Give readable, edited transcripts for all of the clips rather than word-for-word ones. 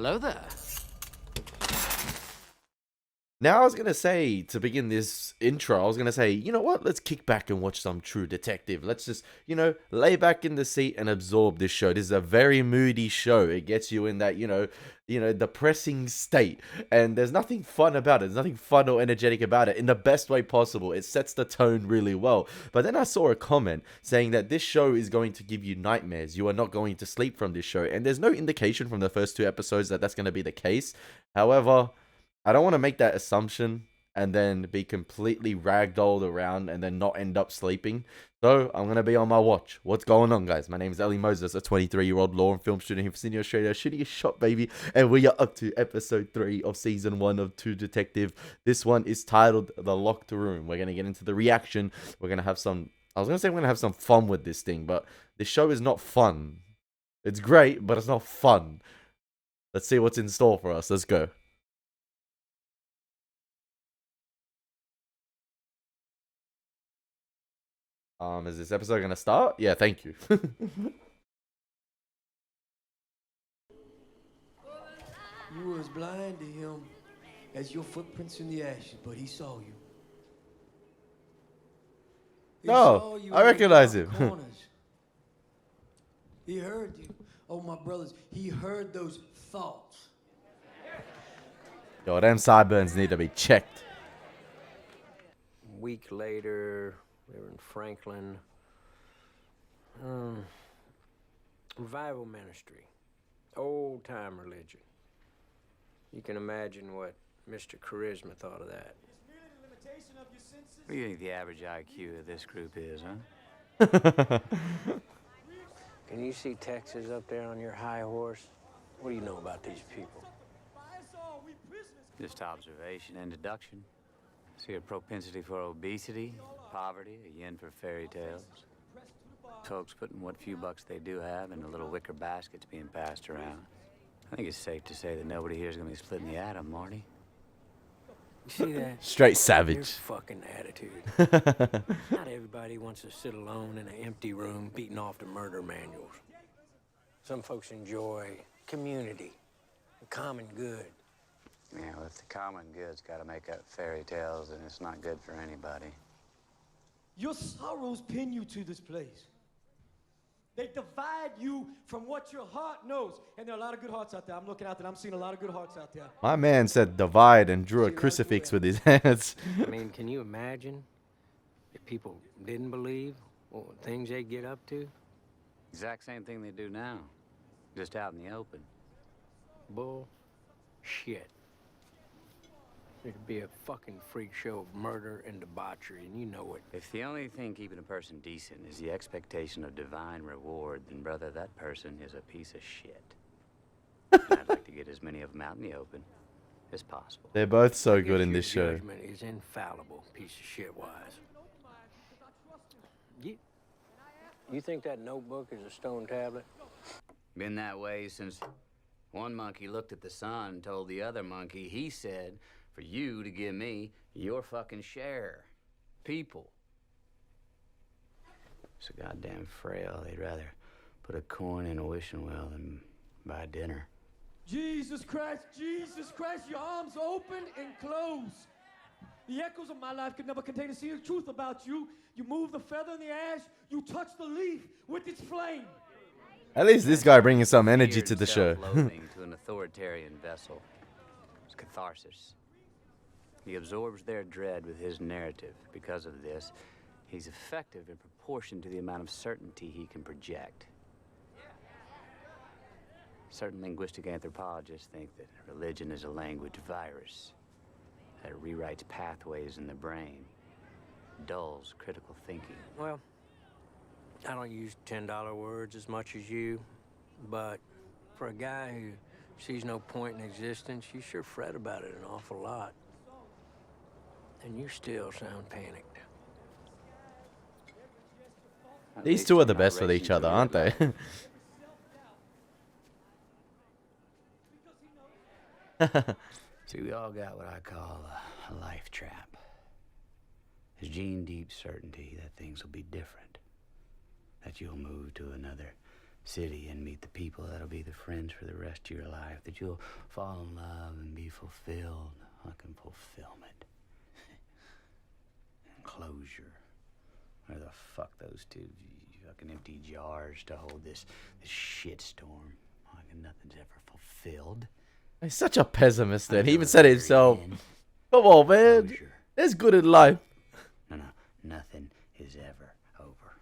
hello there. Now I was going to say, to begin this intro, I was going to say, you know what? Let's kick back and watch some True Detective. Let's just, lay back in the seat and absorb this show. This is a very moody show. It gets you in that, depressing state. And there's nothing fun about it. There's nothing fun or energetic about it in the best way possible. It sets the tone really well. But then I saw a comment saying that this show is going to give you nightmares. You are not going to sleep from this show. And there's no indication from the first two episodes that that's going to be the case. However, I don't want to make that assumption and then be completely ragdolled around and then not end up sleeping. So I'm going to be on my watch. What's going on, guys? My name is Elie Moses, a 23-year-old law and film student here from Sydney, Australia, shooting a shot, baby. And we are up to episode 3 of season 1 of True Detective. This one is titled The Locked Room. We're going to get into the reaction. We're going to have some... I was going to say we're going to have some fun with this thing, but this show is not fun. It's great, but it's not fun. Let's see what's in store for us. Let's go. Is this episode gonna start? Yeah, thank you. You were as blind to him as your footprints in the ashes, but he saw you. He saw you I in the recognize dark him. corners. He heard you. Oh, my brothers, he heard those thoughts. Yo, them sideburns need to be checked. A week later, we were in Franklin. Revival ministry. Old-time religion. You can imagine what Mr. Charisma thought of that. What do you think the average IQ of this group is, huh? Can you see Texas up there on your high horse? What do you know about these people? Just observation and deduction. See a propensity for obesity, poverty, a yen for fairy tales. Folks putting what few bucks they do have into little wicker baskets being passed around. I think it's safe to say that nobody here is going to be splitting the atom, Marty. You see that? Straight Your savage. fucking attitude. Not everybody wants to sit alone in an empty room beating off the murder manuals. Some folks enjoy community, the common good. Yeah, well, if the common good's got to make up fairy tales, then it's not good for anybody. Your sorrows pin you to this place. They divide you from what your heart knows. And there are a lot of good hearts out there. I'm looking out there. I'm seeing a lot of good hearts out there. My man said divide and drew a crucifix with his hands. I mean, can you imagine if people didn't believe what things they get up to? Exact same thing they do now, just out in the open. Bullshit. There'd be a fucking freak show of murder and debauchery, and you know it. If the only thing keeping a person decent is the expectation of divine reward, then, brother, that person is a piece of shit. And I'd like to get as many of them out in the open as possible. They're both so I good guess in your this show. Judgment is infallible, piece of shit wise. You think that notebook is a stone tablet? Been that way since one monkey looked at the sun and told the other monkey, he said, for you to give me your fucking share. People. So goddamn frail, they'd rather put a coin in a wishing well than buy dinner. Jesus Christ, your arms open and close. The echoes of my life could never contain a single truth about you. You move the feather in the ash, you touch the leaf with its flame. At least this guy bringing some energy to the show. Self-loathing to an authoritarian vessel. It's catharsis. He absorbs their dread with his narrative. Because of this, he's effective in proportion to the amount of certainty he can project. Certain linguistic anthropologists think that religion is a language virus, that it rewrites pathways in the brain, dulls critical thinking. Well, I don't use $10 words as much as you, but for a guy who sees no point in existence, you sure fret about it an awful lot. And you still sound panicked. These two are the best with each other, aren't they? See, we all got what I call a life trap. There's gene deep certainty that things will be different, that you'll move to another city and meet the people that'll be the friends for the rest of your life, that you'll fall in love and be fulfilled. Fucking fulfillment. And closure. Where the fuck those two fucking empty jars to hold this shitstorm. Fucking nothing's ever fulfilled. He's such a pessimist then. He even said it himself. Come on, man. Closure. There's good in life. No, nothing is ever over.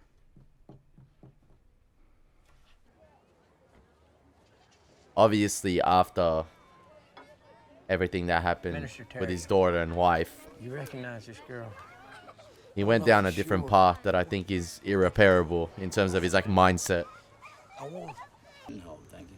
Obviously, after everything that happened Minister with his Terry. daughter and wife, You recognize this girl? he went down a different path that I think is irreparable in terms of his like mindset. I won't. No, thank you.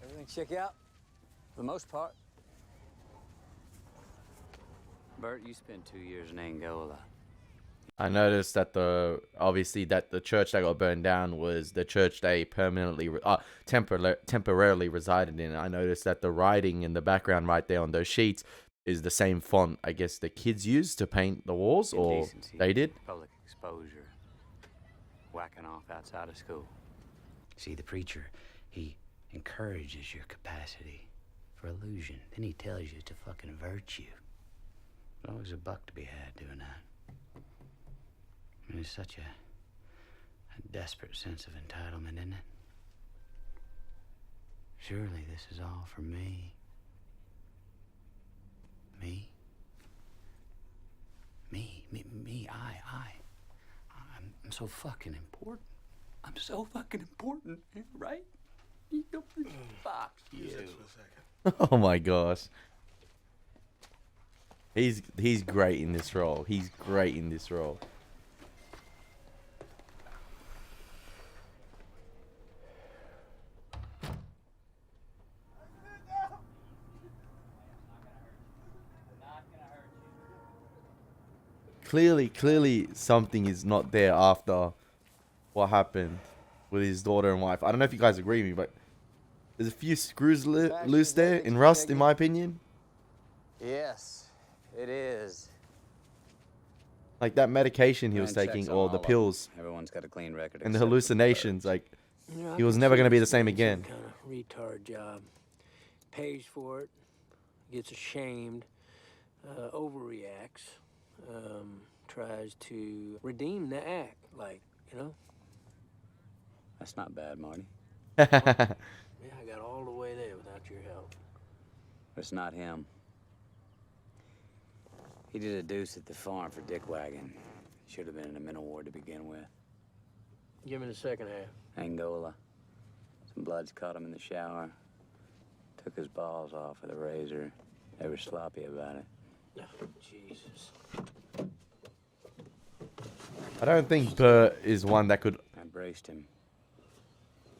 Everything check out? For the most part. Bert, you spent 2 years in Angola. I noticed that the church that got burned down was the church they temporarily resided in. I noticed that the writing in the background right there on those sheets is the same font I guess the kids used to paint the walls, or Indecency, they did. Public exposure. Whacking off outside of school. See, the preacher, he encourages your capacity for illusion. Then he tells you it's a fucking virtue. There's always a buck to be had doing that. I mean, it's such a desperate sense of entitlement, isn't it? Surely this is all for me. Me? I'm so fucking important. I'm so fucking important, right? You don't fuck you. Oh my gosh. He's great in this role. He's great in this role. Clearly something is not there after what happened with his daughter and wife. I don't know if you guys agree with me, but there's a few screws loose there in Rust, in my opinion. Yes, it is. Like that medication he was Ryan checks taking, on or all the of them. pills Everyone's got a clean record. and the except for hallucinations. Bert. Like, You know, I he was can never see going to be the he's same doing again. Some kind of retard job. Pays for it, gets ashamed, overreacts, tries to redeem the act, like, you know. That's not bad, Marty. Yeah, I got all the way there without your help. But it's not him. He did a deuce at the farm for Dick Wagon. Should have been in a mental ward to begin with. Give me the second half. Angola. Some bloods caught him in the shower. Took his balls off with a razor. They were sloppy about it. Oh, Jesus. I don't think Bert is one that could I braced him.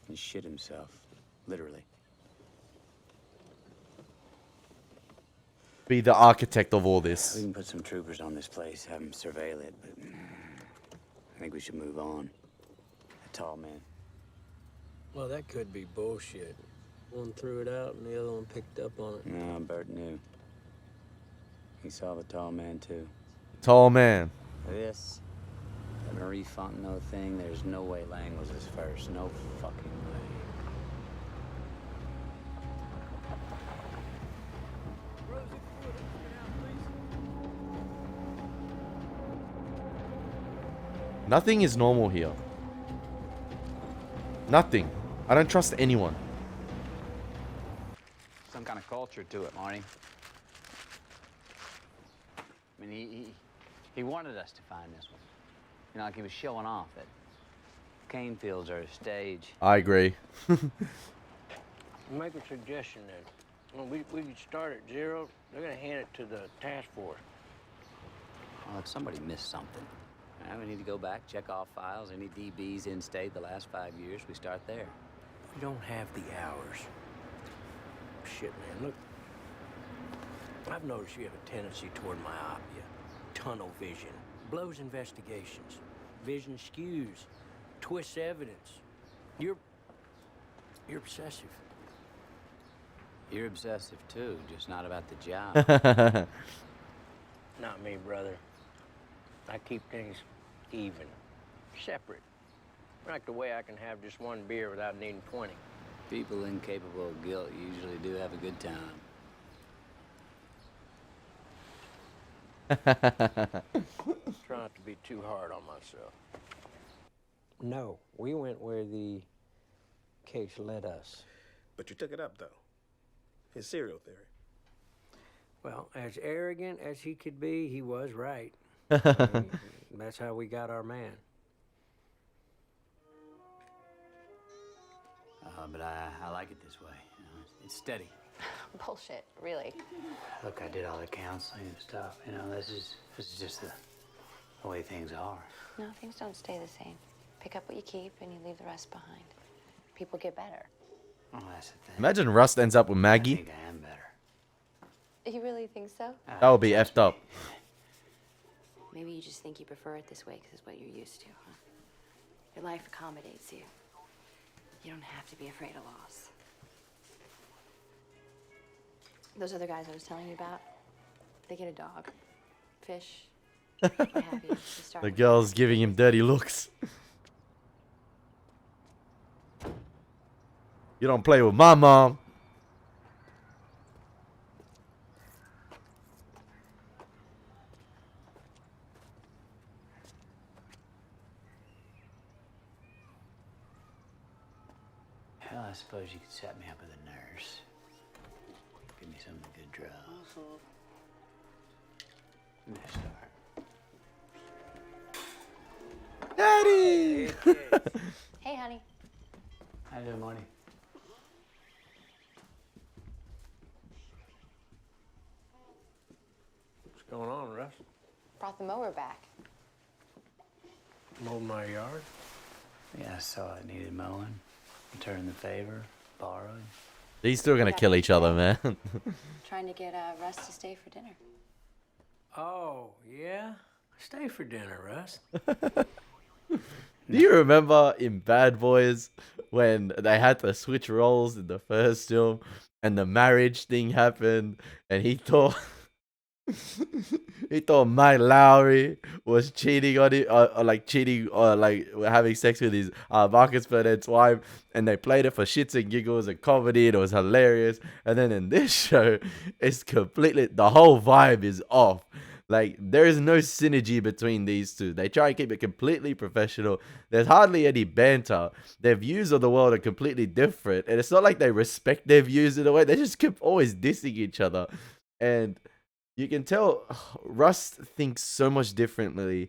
He shit himself. Literally. be the architect of all We this. can put some troopers on this place, have them surveil it, but I think we should move on. A tall man. Well, that could be bullshit. One threw it out and the other one picked up on it. No, Bert knew. He saw the tall man, too. Tall man. This, the Marie Fontenot thing, there's no way Lang was his first. No fucking way. Nothing is normal here. Nothing. I don't trust anyone. Some kind of culture to it, Marty. I mean, he wanted us to find this one. You know, like he was showing off that cane fields are a stage. I agree. Make a suggestion then. Well, we could start at zero. They're gonna hand it to the task force. Well, if somebody missed something, we need to go back, check off files, any DBs in state the last 5 years, we start there. We don't have the hours. Shit, man, look. I've noticed you have a tendency toward myopia, tunnel vision, blows investigations, vision skews, twists evidence. You're obsessive. You're obsessive too, just not about the job. Not me, brother. I keep things even, separate. Like the way I can have just one beer without needing 20. People incapable of guilt usually do have a good time. Try not to be too hard on myself. No, we went where the case led us. But you took it up, though. His serial theory. Well, as arrogant as he could be, he was right. I mean, that's how we got our man. But I like it this way. You know, it's steady. Bullshit, really. Look, I did all the counseling and stuff. You know, this is just the way things are. No, things don't stay the same. Pick up what you keep and you leave the rest behind. People get better. Oh, that's the thing. Imagine Rust ends up with I Maggie. think I am better. You really think so? That would be effed up. Maybe you just think you prefer it this way because it's what you're used to, huh? Your life accommodates you. You don't have to be afraid of loss. Those other guys I was telling you about, they get a dog, fish, what have you, to start The with. girl's giving him dirty looks. You don't play with my mom. Well, I suppose you could set me up with a nurse. Give me some of the good drugs. Give me a start. Daddy! Hey, honey. How you doing, Marty? What's going on, Russ? Brought the mower back. Mowed my yard? Yeah, I saw it needed mowing. Return the favor. Borrowed. They're still gonna kill each other, man. Trying to get Russ to stay for dinner. Oh, yeah? Stay for dinner, Russ. Do you remember in Bad Boys when they had to switch roles in the first film and the marriage thing happened and he thought he thought Mike Lowry was cheating on it or like cheating or like having sex with his Marcus Burnett's wife, and they played it for shits and giggles and comedy and it was hilarious. And then in this show it's completely, the whole vibe is off. Like, there is no synergy between these two. They try and keep it completely professional. There's hardly any banter. Their views of the world are completely different. And it's not like they respect their views in a way. They just keep always dissing each other. And you can tell Rust thinks so much differently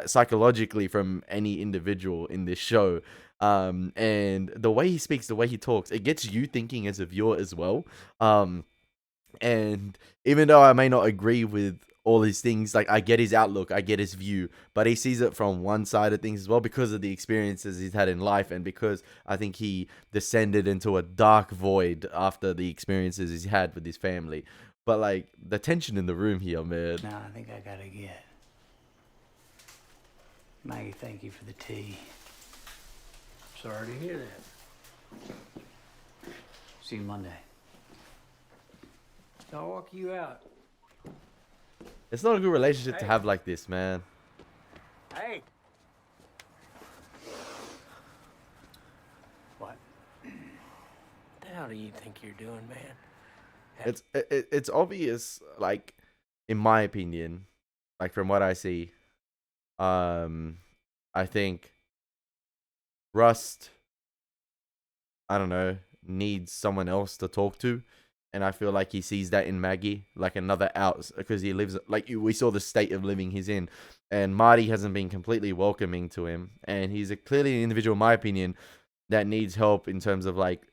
psychologically from any individual in this show. And the way he speaks, the way he talks, it gets you thinking as a viewer as well. And even though I may not agree with all these things, like I get his outlook, I get his view, but he sees it from one side of things as well because of the experiences he's had in life, and because I think he descended into a dark void after the experiences he's had with his family. But like the tension in the room here, man. No, I think I gotta get. Maggie, thank you for the tea. Sorry to hear that. See you Monday. I'll walk you out. It's not a good relationship to have like this, man. Hey! What? What the hell do you think you're doing, man? It's obvious, like, in my opinion, like from what I see, I think Rust, I don't know, needs someone else to talk to. And I feel like he sees that in Maggie, like another out, because he lives, like we saw the state of living he's in. And Marty hasn't been completely welcoming to him. And he's clearly an individual, in my opinion, that needs help in terms of like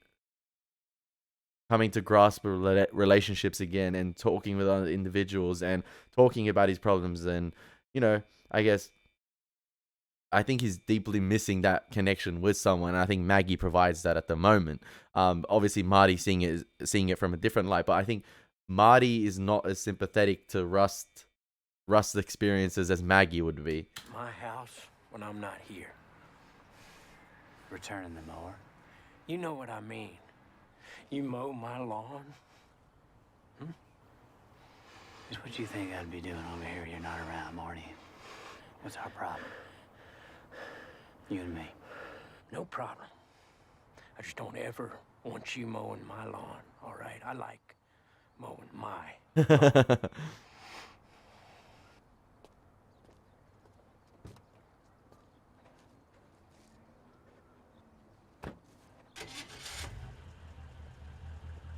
coming to grasp relationships again and talking with other individuals and talking about his problems. And, you know, I guess I think he's deeply missing that connection with someone. I think Maggie provides that at the moment. Obviously, Marty seeing it from a different light, but I think Marty is not as sympathetic to Rust Rust's experiences as Maggie would be. My house when I'm not here. Returning the mower. You know what I mean. You mow my lawn. Just what you think I'd be doing over here? You're not around, Marty. What's our problem? You and me. No problem. I just don't ever want you mowing my lawn, all right? I like mowing my.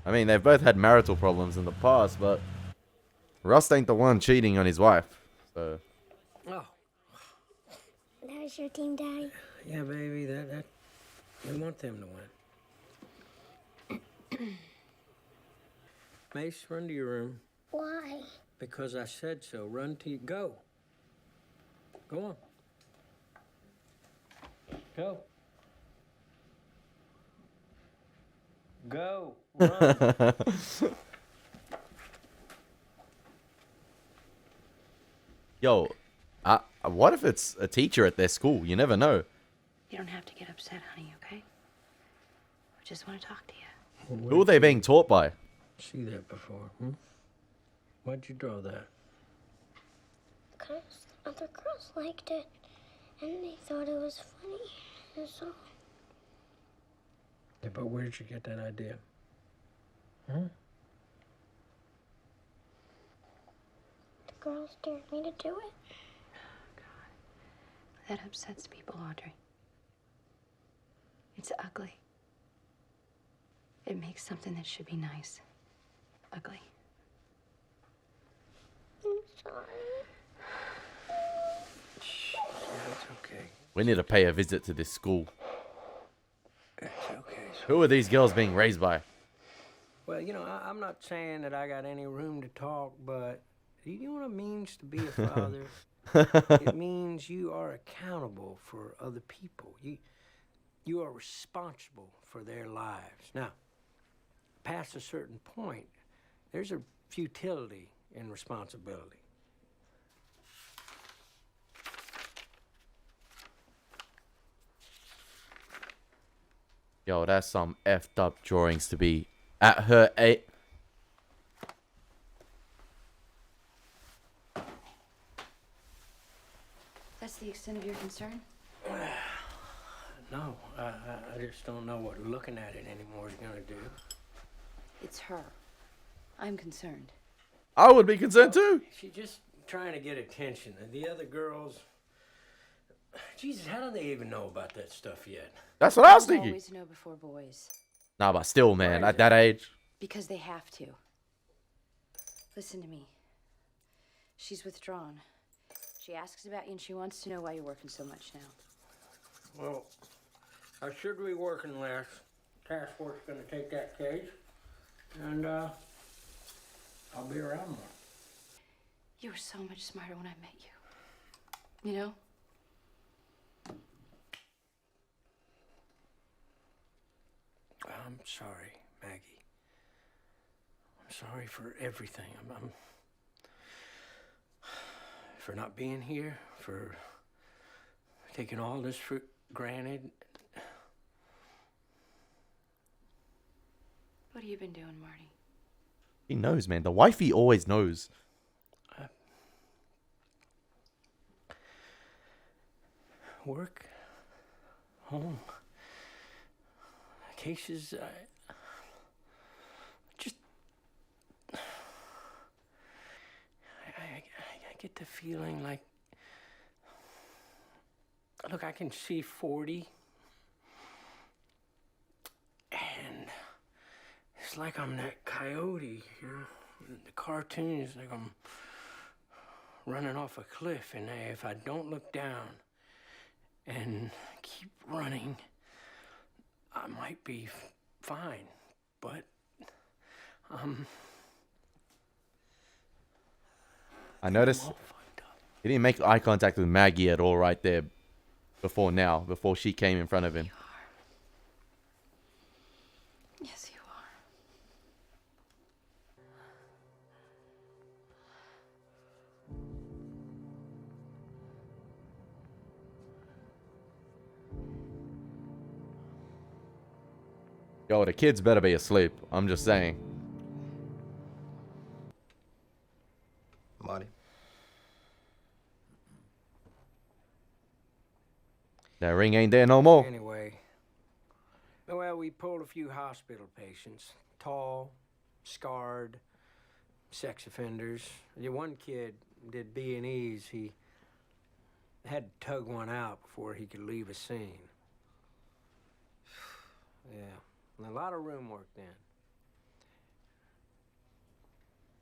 I mean, they've both had marital problems in the past, but Rust ain't the one cheating on his wife. So Oh, That was your team, Daddy. yeah, baby, that we want them to win. Mace, run to your room. Why? Because I said so. Run to go. Go on. Go. Go. Run. Yo, what if it's a teacher at their school? You never know. You don't have to get upset, honey, okay? I just want to talk to you. Who are they being taught by? See that before, Why'd you draw that? Because other girls liked it, and they thought it was funny. That's all. Yeah, but where did you get that idea? The girls dared me to do it. That upsets people, Audrey. It's ugly. It makes something that should be nice ugly. I'm sorry. It's okay. We need to pay a visit to this school. It's okay. Who are these girls being raised by? Well, you know, I'm not saying that I got any room to talk, but you know what it means to be a father? It means you are accountable for other people. You are responsible for their lives. Now, past a certain point, there's a futility in responsibility. Yo, that's some effed up drawings to be at her age. That's the extent of your concern? No, I just don't know what looking at it anymore is gonna do. It's her. I'm concerned. I would be concerned too. She's just trying to get attention. And the other girls, Jesus, how do they even know about that stuff yet? That's what I was Girls thinking. always know before boys. Nah, but still, man, Why is at that age. Because they have to. Listen to me. She's withdrawn. She asks about you and she wants to know why you're working so much now. Well, I should be working less. Task force is gonna take that case, and I'll be around more. You were so much smarter when I met you. You know? I'm sorry, Maggie. I'm sorry for everything. I'm for not being here, for taking all this for granted. What have you been doing, Marty? He knows, man. The wifey always knows. Work, home, cases. I get the feeling like, look, I can see 40, and it's like I'm that coyote, you know, in the cartoons, like I'm running off a cliff, and if I don't look down and keep running, I might be fine, but I noticed all fucked up. he didn't make eye contact with Maggie at all right there before she came in front of him. You are. Yes, you are. Yo, the kids better be asleep. I'm just saying. Marty. That ring ain't there no more. Anyway, well, we pulled a few hospital patients. Tall, scarred, sex offenders. The one kid did B&Es. He had to tug one out before he could leave a scene. Yeah, and a lot of room work then.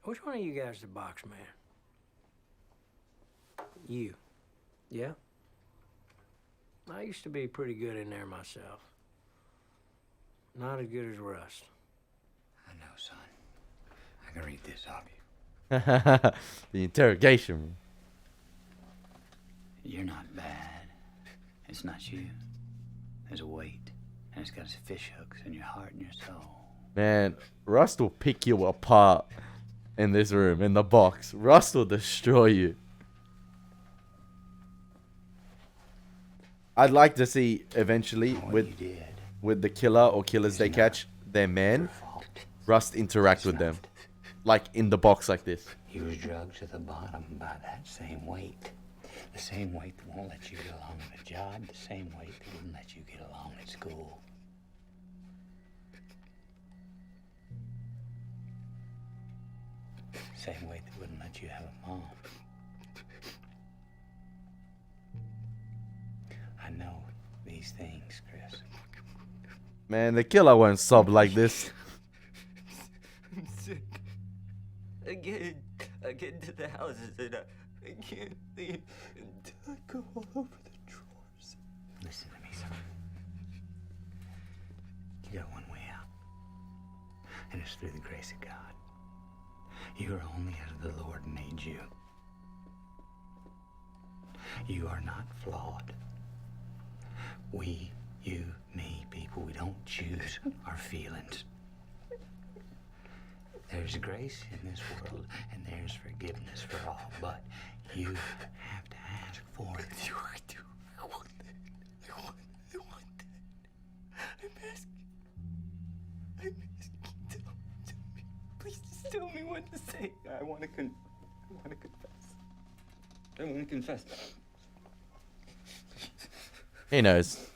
Which one of you guys is the box man? You. Yeah? I used to be pretty good in there myself. Not as good as Rust. I know, son. I can read this off you. The interrogation. You're not bad. It's not you. There's a weight, and it's got its fish hooks in your heart and your soul. Man, Rust will pick you apart in this room, in the box. Rust will destroy you. I'd like to see eventually with the killer or killers they catch, their man, Rust interact with them. Like in the box like this. You was drugged to the bottom by that same weight. The same weight that won't let you get along at a job, the same weight that wouldn't let you get along at school. Same weight that wouldn't let you have a mom. I know these things, Chris. Man, the killer won't sob like this. I'm sick. I get into the houses and I can't leave until I go all over the drawers. Listen to me, son. You got one way out. And it's through the grace of God. You are only as the Lord made you. You are not flawed. We, you, me, people, we don't choose our feelings. There's grace in this world, and there's forgiveness for all, but you have to ask for it. I do. I want that. I want that. I'm asking. Tell me. Please just tell me what to say. I want to confess. I want to confess. He knows.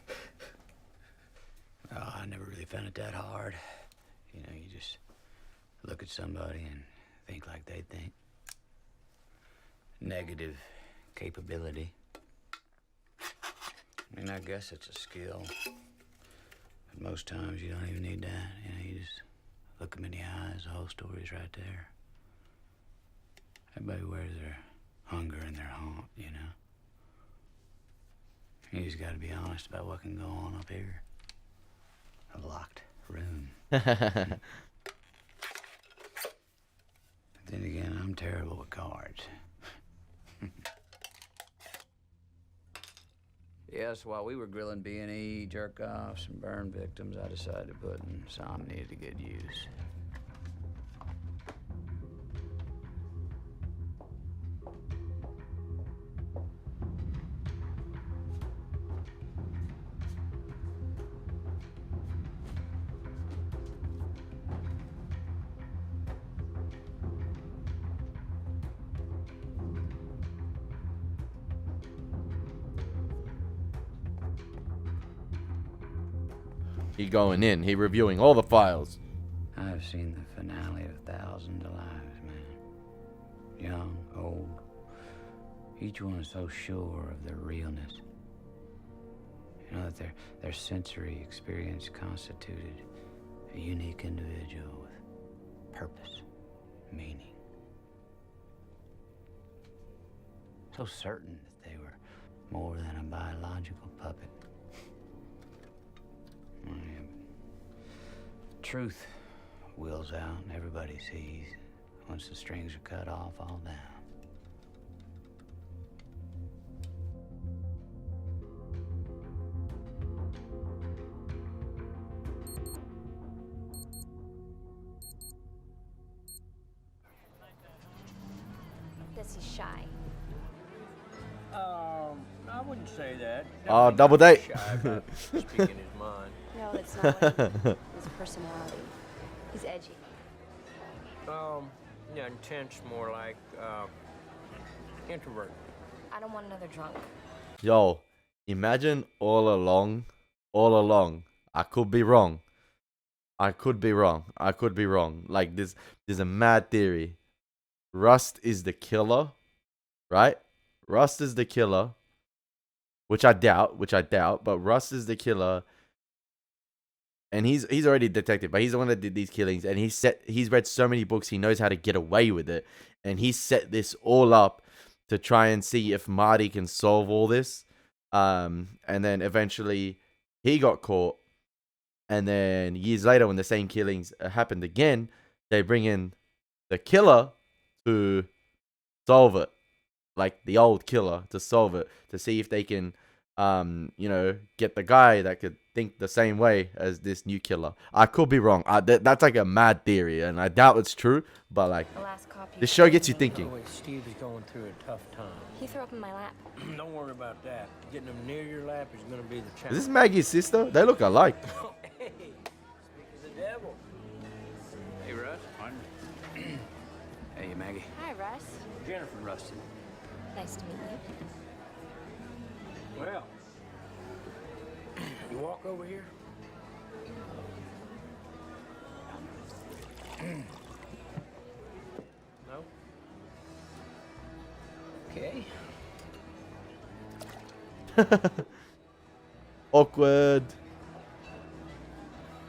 Oh, I never really found it that hard. You know, you just look at somebody and think like they think. Negative capability. I mean, I guess it's a skill. But most times you don't even need that. You know, you just look them in the eyes, the whole story's right there. Everybody wears their hunger in their haunt, you know. You just gotta be honest about what can go on up here. A locked room. But then again, I'm terrible with cards. Yes, while we were grilling B&E, jerk-offs, and burn victims, I decided to put in insomnia to good use. He going in. He reviewing all the files. I've seen the finale of thousands of lives, man. Young, old. Each one is so sure of their realness. You know that their sensory experience constituted a unique individual with purpose, meaning. So certain that they were more than a biological puppet. Truth wheels out and everybody sees. Once the strings are cut off, all down. This is shy. No, I wouldn't say that. Oh, Definitely double not date. shy about speaking his mind. No, it's not what his personality. He's edgy. Yeah, intense, more like, introvert. I don't want another drunk. Yo, imagine all along, I could be wrong. I could be wrong. Like there's a mad theory. Rust is the killer, right? Rust is the killer, which I doubt, but Rust is the killer. And he's already a detective, but he's the one that did these killings, and he's read so many books, he knows how to get away with it. And he set this all up to try and see if Marty can solve all this. And then eventually he got caught. And then years later, when the same killings happened again, they bring in the killer to solve it. Like the old killer to solve it, to see if they can, get the guy that could think the same way as this new killer. I could be wrong. That's like a mad theory, and I doubt it's true. But like, The last copy. this show gets you thinking. Oh, wait, Steve is going through a tough time. He threw up in my lap. Don't worry about that. Getting them near your lap is going to be the Is challenge. this Maggie's sister? They look alike. Hey, speak of the devil. Hey, Russ. Hey, Maggie. Hi, Russ. Jennifer Rustin. Nice to meet you. Well, you walk over here. No? Okay. Awkward.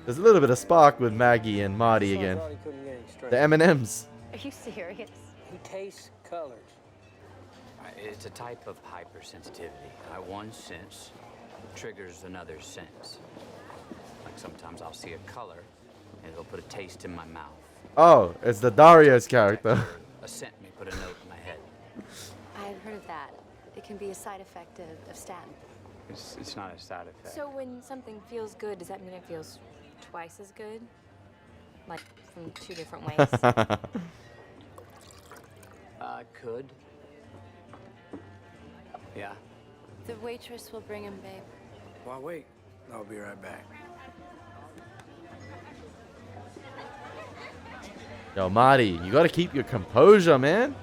There's a little bit of spark with Maggie and Marty Son again. thought he couldn't get any straight. The M&Ms. Are you serious? He tastes colors. It's a type of hypersensitivity. One sense triggers another sense. Like sometimes I'll see a color and it'll put a taste in my mouth. Oh, it's the Dario's character. A scent may put a note in my head. I've heard of that. It can be a side effect of statin. It's not a side effect. So when something feels good, does that mean it feels twice as good? Like from two different ways? Could. Yeah. The waitress will bring him, babe. Well, wait. I'll be right back. Yo, Marty, you gotta keep your composure, man.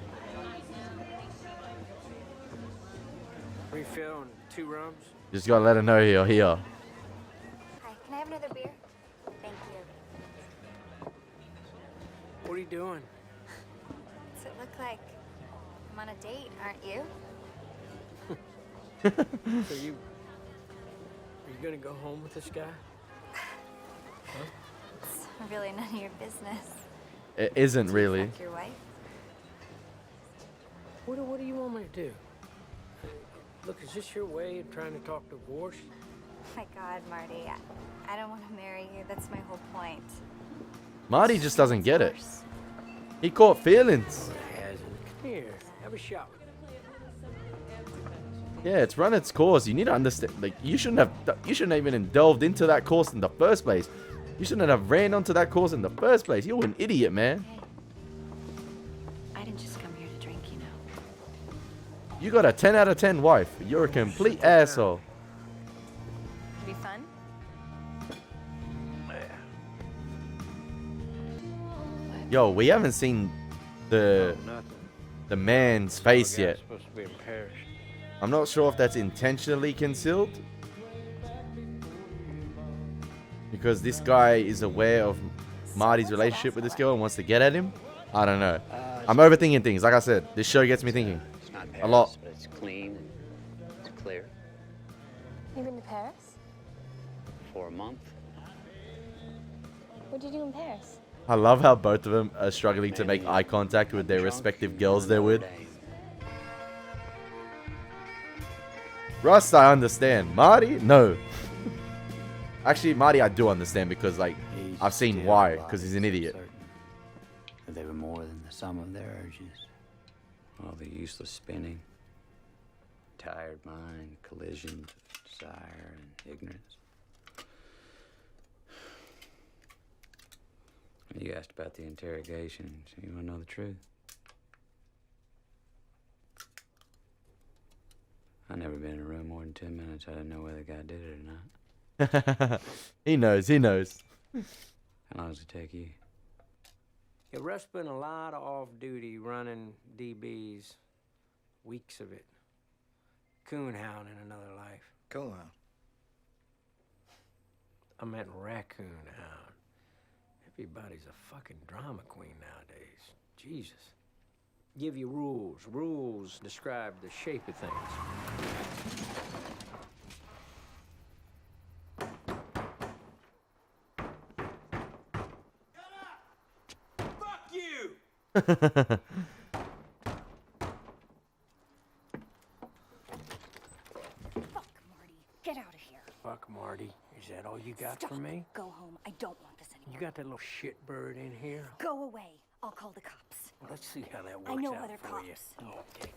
Refill and 2 rums. Just gotta let her know you're here. Hi, can I have another beer? Thank you. What are you doing? Does it look like I'm on a date, aren't you? So are you gonna go home with this guy? It's really none of your business. It isn't really. Fuck your wife? What do you want me to do? Look, is this your way of trying to talk divorce? Oh my God, Marty, I don't want to marry you. That's my whole point. Marty just doesn't get it. Worse. He caught feelings. It hasn't. Come here, have a shot. Yeah, it's run its course. You need to understand. Like, you shouldn't have even delved into that course in the first place. You shouldn't have ran onto that course in the first place. You're an idiot, man. Hey, I didn't just come here to drink, you know. You got a 10 out of 10 wife. You're a complete asshole. It'd be fun. Yo, we haven't seen the man's face yet. Supposed to be in Paris. I'm not sure if that's intentionally concealed. Because this guy is aware of Marty's relationship with this girl and wants to get at him. I don't know. I'm overthinking things. Like I said, this show gets me thinking. It's not Paris, A lot. but it's clean and it's clear. You been to Paris? For a month. What'd you do in Paris? I love how both of them are struggling to make eye contact with their respective girls they're with. Russ, I understand. Marty, no. Actually, Marty, I do understand because, like, I've seen why. Because he's an idiot. That they were more than the sum of their urges. All the useless spinning, tired mind, collisions of desire and ignorance. You asked about the interrogation, so you want to know the truth? I've never been in a room more than 10 minutes. I didn't know whether the guy did it or not. He knows. He knows. How long does it take you? Yeah, Russ spent a lot of off-duty running DBs. Weeks of it. Coonhound in another life. Coonhound. I meant raccoon hound. Everybody's a fucking drama queen nowadays. Jesus. Give you rules. Rules describe the shape of things. Fuck you! Fuck, Marty. Get out of here. Fuck, Marty. Is that all you got Stop. for me? Go home. I don't want this anymore. You got that little shitbird in here? Go away. I'll call the cops. Well, let's see how that works I know out other for cops. you. Okay.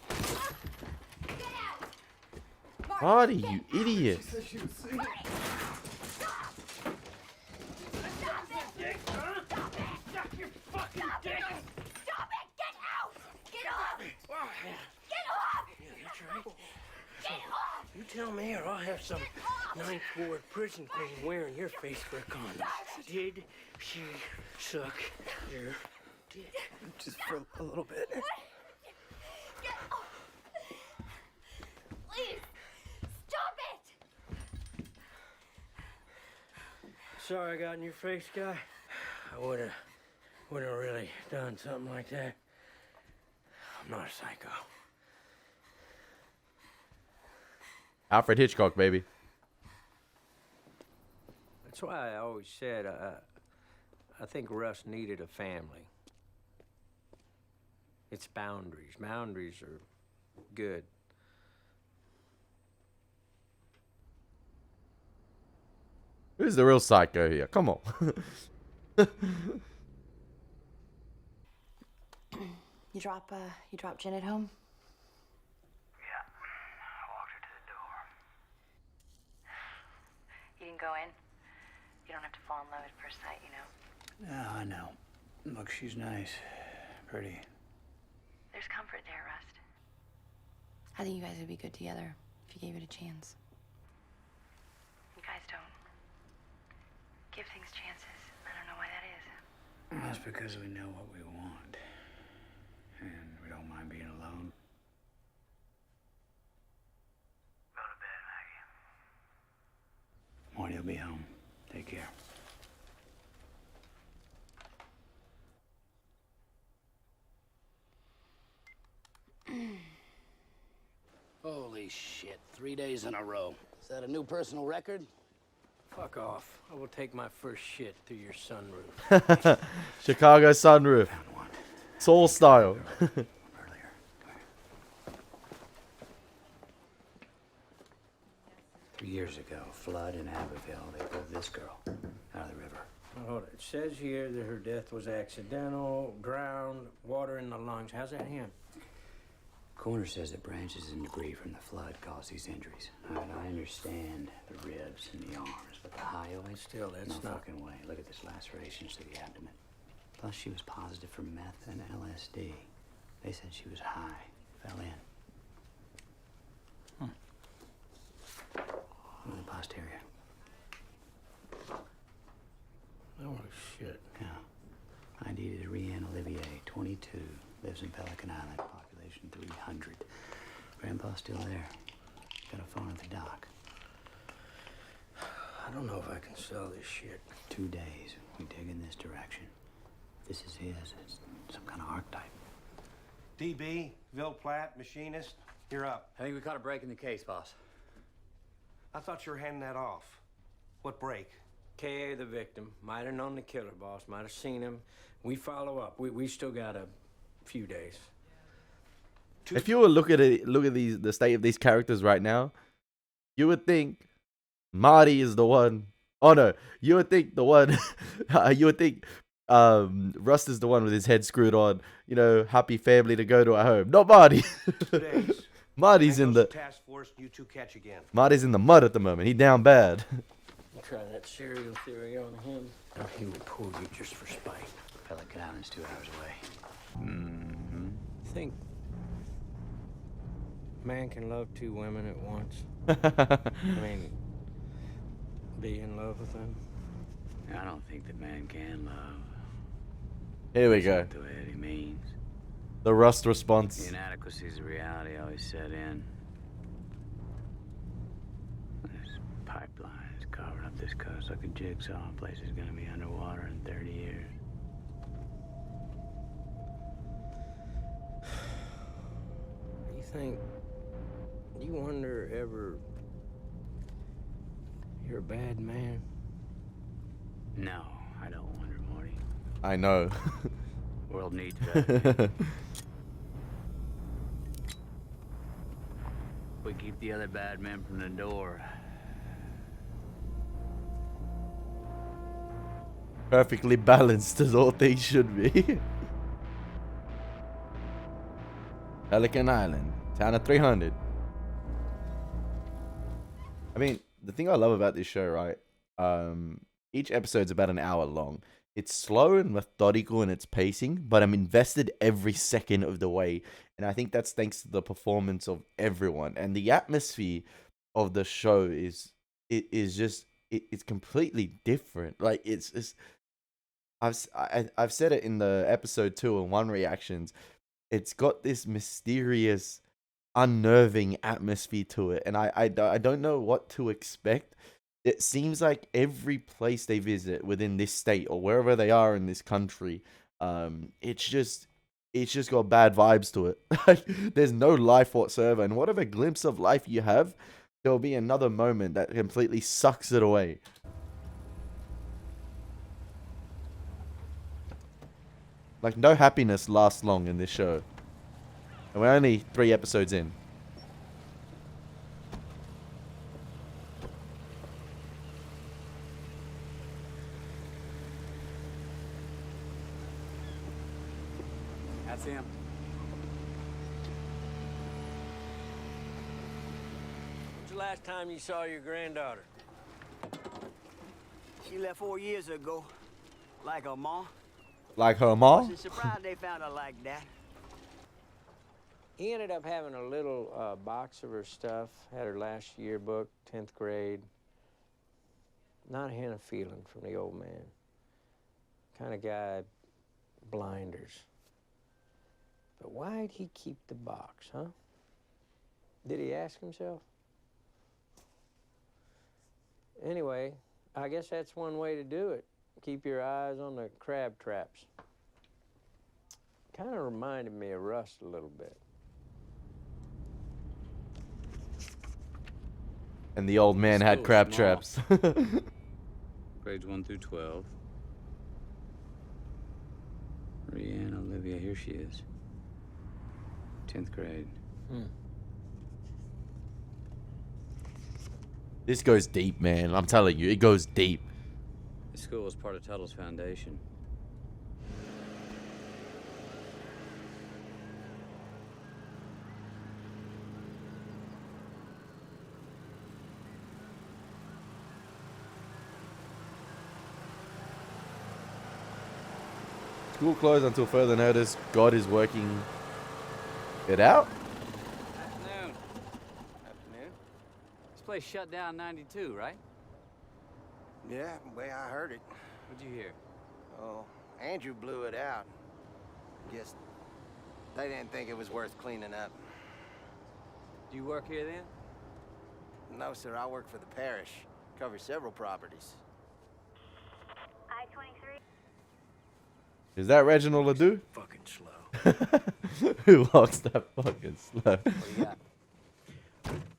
Marty, you idiot. You tell me, or I'll have some ninth ward prison queen wearing your face for a condom. Did she suck your dick? Just for a little bit. Get off. Please. Stop it. Sorry I got in your face, guy. I would've really done something like that. I'm not a psycho. Alfred Hitchcock, baby. That's why I always said I think Russ needed a family. It's boundaries. Boundaries are good. Who's the real psycho here? Come on. You drop Jen at home? Yeah. I walked her to the door. You can go in. You don't have to fall in love at first sight, you know. No, I know. Look, she's nice. Pretty. There's comfort there, Rust. I think you guys would be good together if you gave it a chance. You guys don't give things chances. I don't know why that is. That's because we know what we want. And we don't mind being alone. Go to bed, Maggie. Marty will be home. Take care. Holy shit, 3 days in a row. Is that a new personal record? Fuck off. I will take my first shit through your sunroof. Chicago sunroof. Found one. Soul style. Earlier. Come here. 3 years ago, flood in Abbeville, they pulled this girl out of the river. Now, hold it. It says here that her death was accidental, drowned, water in the lungs. How's that him? Coroner says that branches and debris from the flood caused these injuries. I understand the ribs and the arms, but the hyoid? Still, that's no not... fucking way. Look at this lacerations to the abdomen. Plus, she was positive for meth and LSD. They said she was high. Fell in. Look at the posterior. Oh, shit. Yeah. ID is Rianne Olivier, 22. Lives in Pelican Island, population 300. Grandpa's still there. Got a phone at the dock. I don't know if I can sell this shit. 2 days, we dig in this direction. This is his. It's some kind of archetype. DB, Ville Platt, machinist, you're up. I think we caught a break in the case, boss. I thought you were handing that off. What break? KA the victim. Might have known the killer, boss. Might have seen him. We follow up. We still got a few days. If you were look at the state of these characters right now, you would think Marty is the one. Oh no, you would think the one. You would think Rust is the one with his head screwed on. You know, happy family to go to a home. Not Marty. 2 days. Marty's in the task force. You two catch again. Marty's in the mud at the moment. He down bad. Try that serial theory on him. Now he will pull you just for spite. Pelican Island's 2 hours away. Think Man can love two women at once. I mean, be in love with them. I don't think that man can love. Here we go. That's not the way that he means. The Rust response. The inadequacies of reality always set in. This pipeline is covering up this coast like a jigsaw. The place is going to be underwater in 30 years. You wonder ever you're a bad man? No, I don't wonder, Morty. I know. World needs that. We keep the other bad men from the door. Perfectly balanced as all things should be. Pelican Island, town of 300. I mean, the thing I love about this show, right? Each episode's about an hour long. It's slow and methodical in its pacing, but I'm invested every second of the way. And I think that's thanks to the performance of everyone. And the atmosphere of the show is completely different. Like, I've said it in the episode 2 and 1 reactions. It's got this mysterious, unnerving atmosphere to it, and I don't know what to expect. It seems like every place they visit within this state or wherever they are in this country, it's just got bad vibes to it. Like, there's no life whatsoever, and whatever glimpse of life you have, there'll be another moment that completely sucks it away. Like, no happiness lasts long in this show. And we're only 3 episodes in. That's him. When's the last time you saw your granddaughter? She left 4 years ago. Like her ma. Like her ma? She's surprised they found her like that. He ended up having a little box of her stuff. Had her last yearbook, 10th grade. Not a hint of feeling from the old man. Kind of guy, blinders. But why'd he keep the box, huh? Did he ask himself? Anyway, I guess that's one way to do it. Keep your eyes on the crab traps. Kind of reminded me of Rust a little bit. And the old man had crab traps. Grades 1 through 12. Rihanna, Olivia, here she is. 10th grade. This goes deep, man. I'm telling you, it goes deep. The school was part of Tuttle's foundation. School closed until further notice. God is working it out. Afternoon. This place shut down in 92, right? Yeah, the way I heard it. What'd you hear? Oh, Andrew blew it out. Guess they didn't think it was worth cleaning up. Do you work here then? No, sir, I work for the parish. Cover several properties. I-23. Is that Reginald Ledoux? Fucking slow. Who walks that fucking slow? What do you got?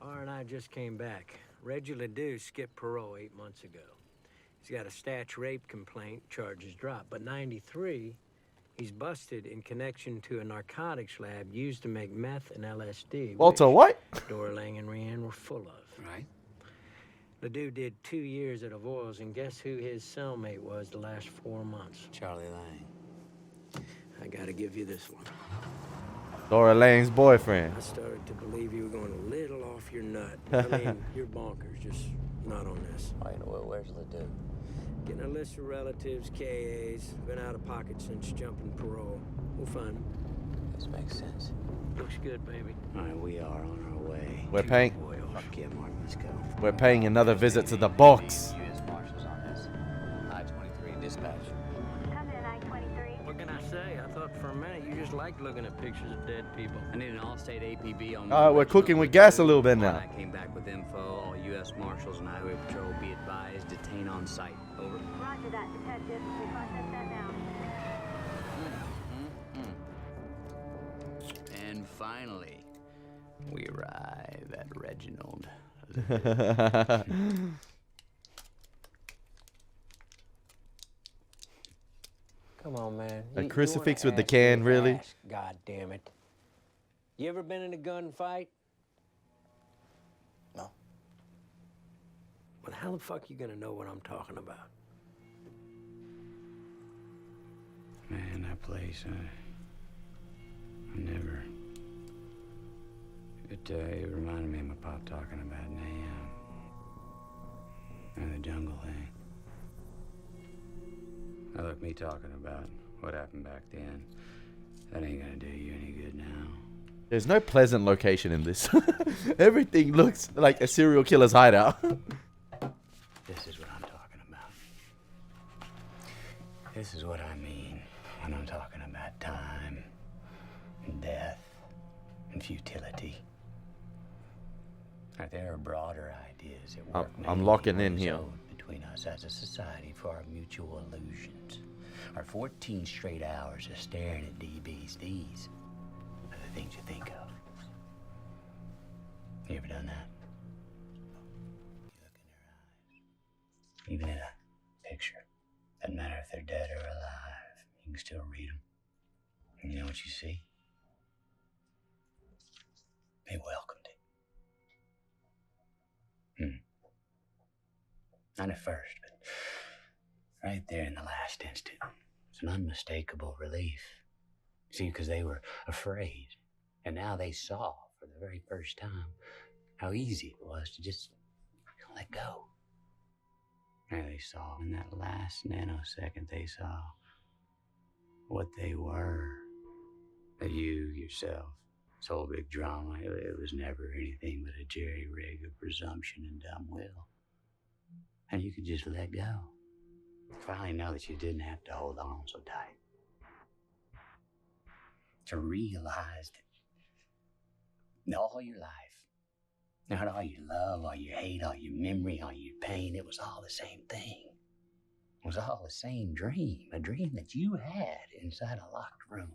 R and I just came back. Reggie Ledoux skipped parole 8 months ago. He's got a statch rape complaint, charges dropped. But 93, he's busted in connection to a narcotics lab used to make meth and LSD. Walter White? Dora Lang and Rianne were full of. Right. Ledoux did 2 years at Avoyles, and guess who his cellmate was the last 4 months? Charlie Lang. I gotta give you this one. Dora Lang's boyfriend. I started to believe you were going a little off your nut. I mean, you're bonkers, just not on this. Why, where's Ledoux? Getting a list of relatives, KAs, been out of pocket since jumping parole. We'll find him. This makes sense. Looks good, baby. All right, we are on our way. We're paying. Fuck yeah, Martin, let's go. We're paying another visit to the box. U.S. Marshals on this. I-23 dispatch. Come in, I-23. What can I say? I thought for a minute you just liked looking at pictures of dead people. I need an all-state APB on. We're cooking with gas a little bit now. I came back with info. All U.S. Marshals and Highway Patrol be advised. Detain on site. Over. Roger that, detective. We process that now. And finally, we arrive at Reginald. Come on, man. A You crucifix wanna with the ask can, me, really? ask, God damn it. You ever been in a gunfight? No. Well, how the fuck you gonna know what I'm talking about? Man, that place, I never. It reminded me of my pop talking about Nam and the jungle thing. Now, look, me talking about what happened back then, that ain't gonna do you any good now. There's no pleasant location in this. Everything looks like a serial killer's hideout. This is what I'm talking about. This is what I mean when I'm talking about time and death and futility. Right, there are broader ideas at work. I'm locking in here. Between us as a society for our mutual illusions. Our 14 straight hours of staring at DBs. These are the things you think of. You ever done that? You look in their eyes. Even in a picture. Doesn't matter if they're dead or alive. You can still read them. And you know what you see? They welcomed it. Not at first, but right there in the last instant. It's an unmistakable relief. See, because they were afraid. And now they saw for the very first time how easy it was to just let go. And they saw in that last nanosecond, they saw what they were. That you yourself, this whole big drama, it was never anything but a jerry-rig of presumption and dumb will. And you could just let go. Finally know that you didn't have to hold on so tight. To realize that all your life, not all your love, all your hate, all your memory, all your pain, it was all the same thing. It was all the same dream, a dream that you had inside a locked room.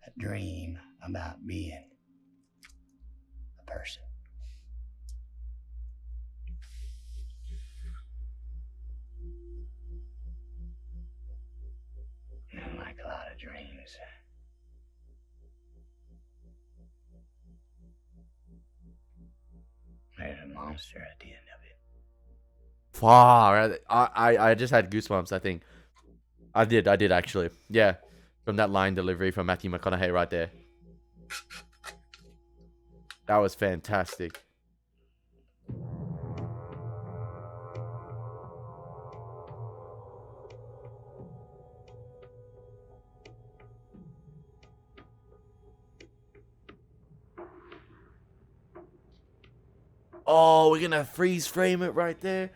A dream about being a person. And like a lot of dreams, there's a monster at the end of it. Wow, I just had goosebumps, I think. I did actually. Yeah. From that line delivery from Matthew McConaughey right there. That was fantastic. Oh, we're gonna freeze frame it right there.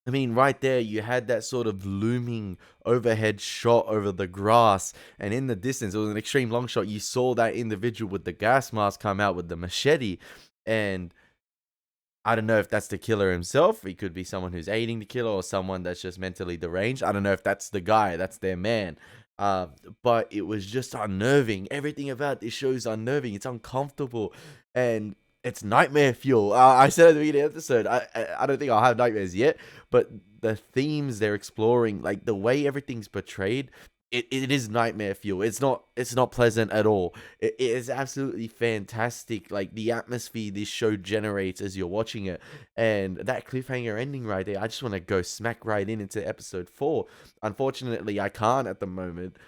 I mean, right there, you had that sort of looming overhead shot over the grass. And in the distance, it was an extreme long shot. You saw that individual with the gas mask come out with the machete. And I don't know if that's the killer himself. He could be someone who's aiding the killer or someone that's just mentally deranged. I don't know if that's the guy. That's their man. But it was just unnerving. Everything about this show is unnerving. It's uncomfortable. And it's nightmare fuel. I said at the beginning of the episode, I don't think I'll have nightmares yet, but the themes they're exploring, like the way everything's portrayed, it is nightmare fuel. It's not pleasant at all. It is absolutely fantastic. Like the atmosphere this show generates as you're watching it, and that cliffhanger ending right there. I just want to go smack right into episode 4. Unfortunately, I can't at the moment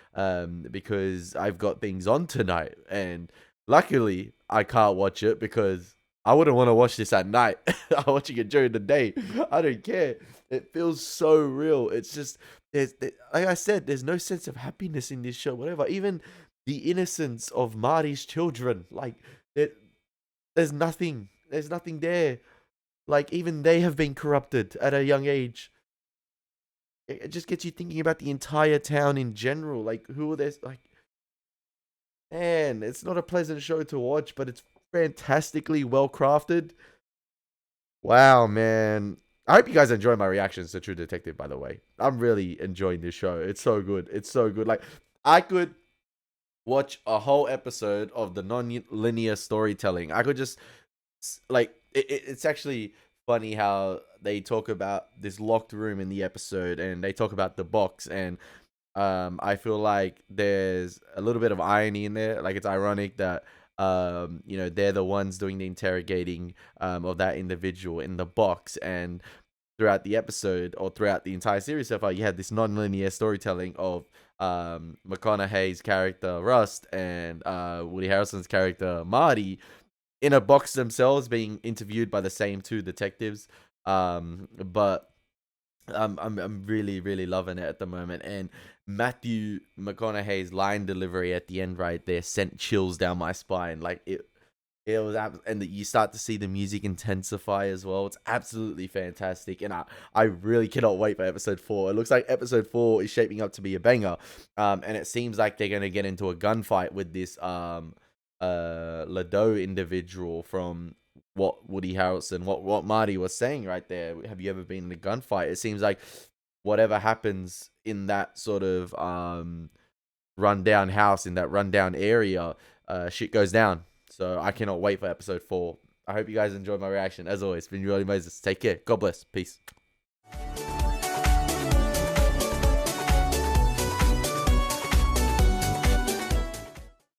because I've got things on tonight, and luckily, I can't watch it because I wouldn't want to watch this at night. I'm watching it during the day. I don't care. It feels so real. It's just, like I said, there's no sense of happiness in this show, whatever. Even the innocence of Marty's children. Like, there's nothing there. Like, even they have been corrupted at a young age. It just gets you thinking about the entire town in general. Like, who are there? Like, man, it's not a pleasant show to watch, but it's fantastically well crafted. Wow, man. I hope you guys enjoy my reactions to True Detective, by the way. I'm really enjoying this show. It's so good. It's so good. Like, I could watch a whole episode of the non-linear storytelling. I could just, like, it's actually funny how they talk about this locked room in the episode, and they talk about the box, and I feel like there's a little bit of irony in there. Like, it's ironic that you know, they're the ones doing the interrogating of that individual in the box, and throughout the episode, or throughout the entire series so far, you had this non-linear storytelling of McConaughey's character Rust and Woody Harrelson's character Marty in a box themselves, being interviewed by the same two detectives. But I'm really loving it at the moment, and Matthew McConaughey's line delivery at the end right there sent chills down my spine. Like, it was, and you start to see the music intensify as well. It's absolutely fantastic, and I really cannot wait for episode 4. It looks like episode 4 is shaping up to be a banger, and it seems like they're gonna get into a gunfight with this Lado individual from what Woody Harrelson, what Marty was saying right there. Have you ever been in a gunfight? It seems like whatever happens in that sort of rundown house, in that rundown area, shit goes down. So I cannot wait for episode 4. I hope you guys enjoyed my reaction. As always, it's been Elie Moses. Take care. God bless. Peace.